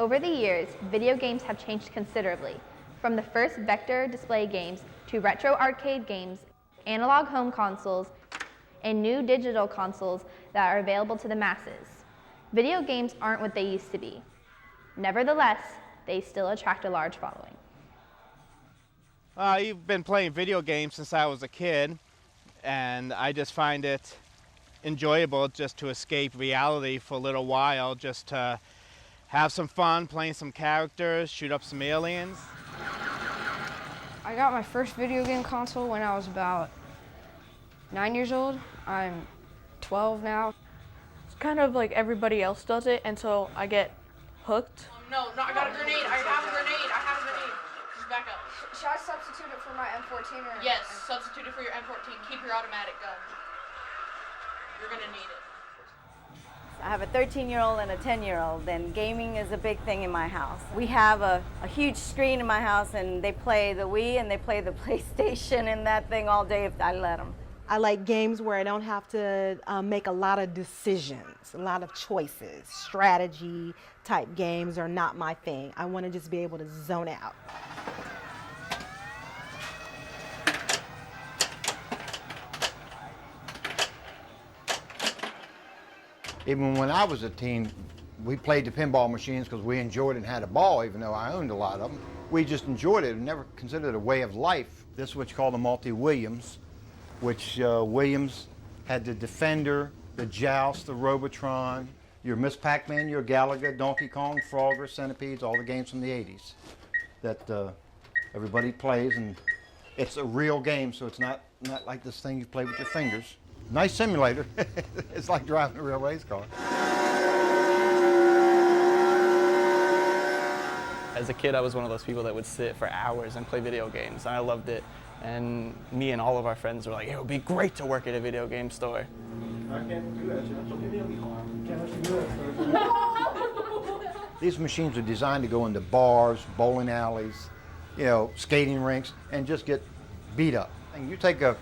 Over the years, video games have changed considerably, from the first vector display games to retro arcade games, analog home consoles, and new digital consoles that are available to the masses. Video games aren't what they used to be. Nevertheless, they still attract a large following. I've been playing video games since I was a kid, and I just find it enjoyable just to escape reality for a little while, just to have some fun playing some characters, shoot up some aliens. I got my first video game console when I was about 9 years old. I'm 12 now. It's kind of like everybody else does it until I get hooked. No, I got a grenade. I have a grenade. Just back up. Should I substitute it for my M14 or? Yes, substitute it for your M14. Keep your automatic gun. You're gonna need it. I have a 13-year-old and a 10-year-old, and gaming is a big thing in my house. We have a huge screen in my house, and they play the Wii and they play the PlayStation and that thing all day if I let them. I like games where I don't have to make a lot of decisions, a lot of choices. Strategy type games are not my thing. I want to just be able to zone out. Even when I was a teen, we played the pinball machines because we enjoyed it and had a ball, even though I owned a lot of them. We just enjoyed it and never considered it a way of life. This is what you call the multi-Williams, which Williams had the Defender, the Joust, the Robotron, your Miss Pac-Man, your Galaga, Donkey Kong, Frogger, Centipedes, all the games from the 80s that everybody plays, and it's a real game, so it's not like this thing you play with your fingers. Nice simulator. It's like driving a real race car. As a kid, I was one of those people that would sit for hours and play video games, and I loved it. And me and all of our friends were like, it would be great to work at a video game store. I can't do that. These machines are designed to go into bars, bowling alleys, skating rinks, and just get beat up. And you take a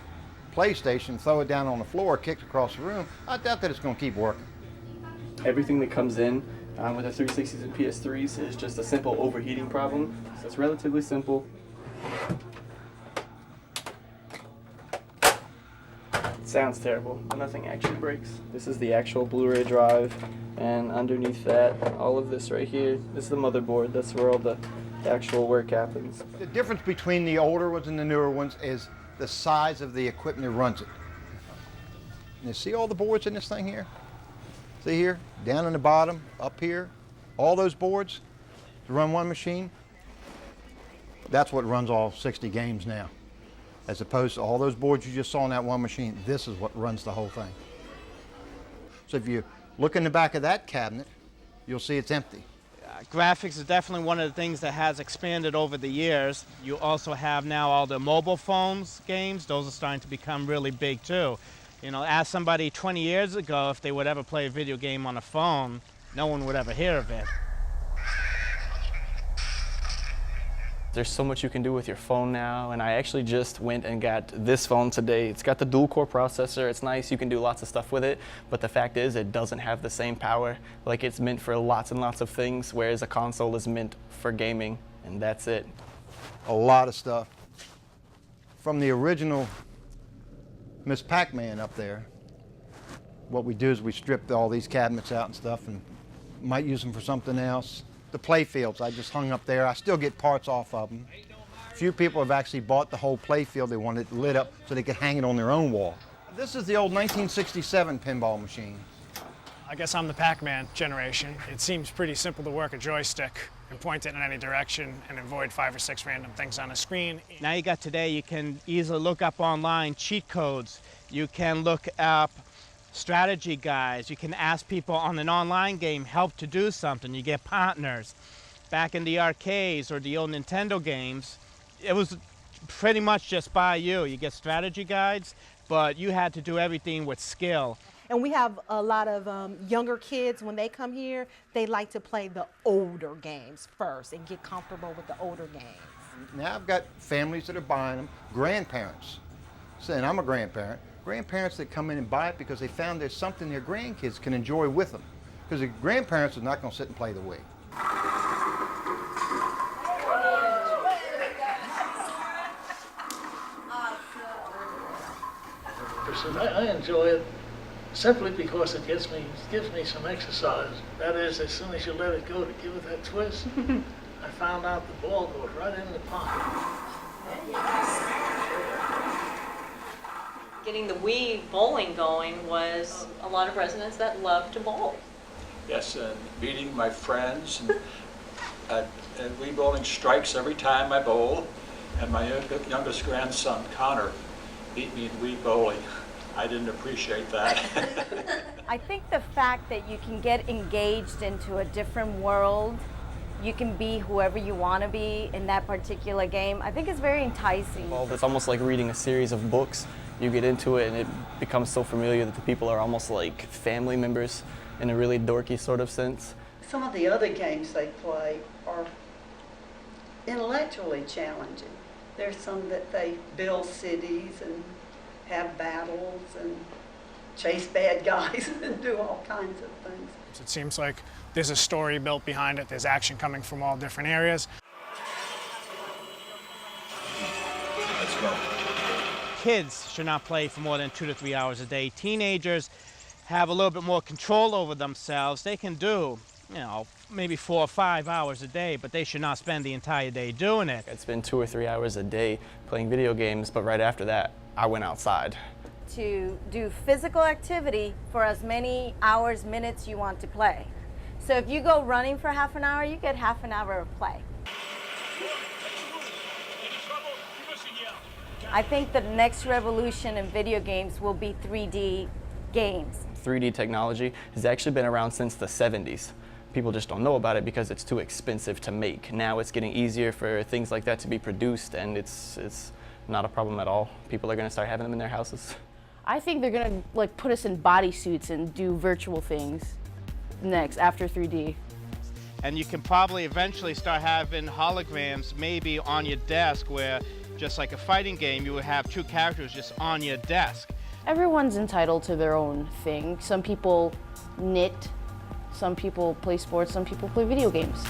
PlayStation, throw it down on the floor, kick it across the room, I doubt that it's going to keep working. Everything that comes in with the 360s and PS3s is just a simple overheating problem. So it's relatively simple. It sounds terrible, but nothing actually breaks. This is the actual Blu-ray drive, and underneath that, all of this right here, this is the motherboard. That's where all the actual work happens. The difference between the older ones and the newer ones is the size of the equipment that runs it. You see all the boards in this thing here? See here, down in the bottom, up here, all those boards to run one machine? That's what runs all 60 games now. As opposed to all those boards you just saw in that one machine, this is what runs the whole thing. So if you look in the back of that cabinet, you'll see it's empty. Graphics is definitely one of the things that has expanded over the years. You also have now all the mobile phones games. Those are starting to become really big too. Ask somebody 20 years ago if they would ever play a video game on a phone, no one would ever hear of it. There's so much you can do with your phone now, and I actually just went and got this phone today. It's got the dual-core processor. It's nice. You can do lots of stuff with it, but the fact is it doesn't have the same power. Like, it's meant for lots and lots of things, whereas a console is meant for gaming, and that's it. A lot of stuff. From the original Miss Pac-Man up there, what we do is we strip all these cabinets out and stuff and might use them for something else. The play fields I just hung up there, I still get parts off of them. Few people have actually bought the whole play field. They want it lit up so they could hang it on their own wall. This is the old 1967 pinball machine. I guess I'm the Pac-Man generation. It seems pretty simple to work a joystick and point it in any direction and avoid 5 or 6 random things on a screen. Now you got today, you can easily look up online cheat codes. You can look up strategy guides. You can ask people on an online game help to do something. You get partners. Back in the arcades or the old Nintendo games, it was pretty much just by you. You get strategy guides, but you had to do everything with skill. And we have a lot of younger kids, when they come here, they like to play the older games first and get comfortable with the older games. Now I've got families that are buying them, grandparents, saying I'm a grandparent, grandparents that come in and buy it because they found there's something their grandkids can enjoy with them. Because the grandparents are not going to sit and play the Wii. I enjoy it simply because it gives me some exercise. That is, as soon as you let it go to give it that twist, I found out the ball goes right in the pocket. Getting the Wii bowling going was a lot of residents that love to bowl. Yes, and meeting my friends. And Wii bowling strikes every time I bowl. And my youngest grandson, Connor, beat me in Wii bowling. I didn't appreciate that. I think the fact that you can get engaged into a different world, you can be whoever you want to be in that particular game, I think is very enticing. Well, it's almost like reading a series of books. You get into it and it becomes so familiar that the people are almost like family members in a really dorky sort of sense. Some of the other games they play are intellectually challenging. There's some that they build cities and have battles and chase bad guys and do all kinds of things. It seems like there's a story built behind it. There's action coming from all different areas. Let's go. Kids should not play for more than 2 to 3 hours a day. Teenagers have a little bit more control over themselves. They can do, maybe 4 or 5 hours a day, but they should not spend the entire day doing it. I'd spend 2 or 3 hours a day playing video games, but right after that, I went outside. To do physical activity for as many hours, minutes you want to play. So if you go running for half an hour, you get half an hour of play. I think the next revolution in video games will be 3D games. 3D technology has actually been around since the 70s. People just don't know about it because it's too expensive to make. Now it's getting easier for things like that to be produced, and it's not a problem at all. People are going to start having them in their houses. I think they're going to put us in bodysuits and do virtual things next after 3D. And you can probably eventually start having holograms maybe on your desk where, just like a fighting game, you would have 2 characters just on your desk. Everyone's entitled to their own thing. Some people knit, some people play sports, some people play video games.